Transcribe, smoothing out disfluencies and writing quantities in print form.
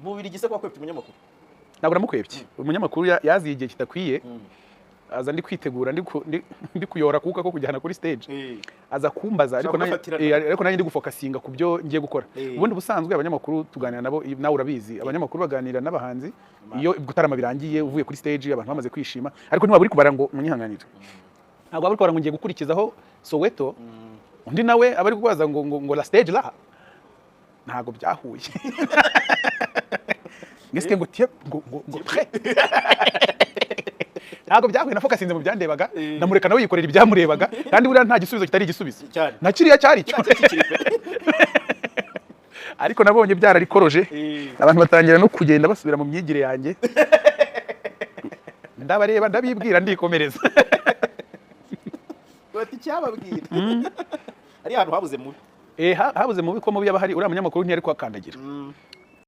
bubiri gise kwa kwepfa umunyamakuru ntabwo namukwebye umunyamakuru yaziye igihe kitakwiye aza ndi kwitegura ndi kuyora kuka ko kujyana kuri stage aza kumbaza ariko nanjye ndi gufokasinga ku byo ngiye gukora ubundi busanzwe abanyamakuru tuganira nabo nawe urabizi abanyamakuru baganira n'abahanzi iyo gutarama birangiye uvuye kuri stage abantu bamaze kwishima ariko ntiwaba uri kubara ngo munyihanganire ntabwo waba uri kubara ngo ngiye gukurikizaho Soweto undi nawe aba ari kubaza ngo la stage la ntabwo byahuye ngeske ngo tie ngo pre ntabwo byahuye nafokasinze mu byandebaga ndamureka nawe yikorera ibyamurebaga kandi buriya nta gisubizo kitari igisubizo na kiriya cyari cyo ariko nabonye byararikoroje abantu batangira no kugenda basubira mu myigire yanjye ndabareba ndabibwira ndikomereza bati cyababwira ari ahantu habuze mubi habuze mubi ko mubi yaba hari uriya munyamakuru ntiyari kwakandagira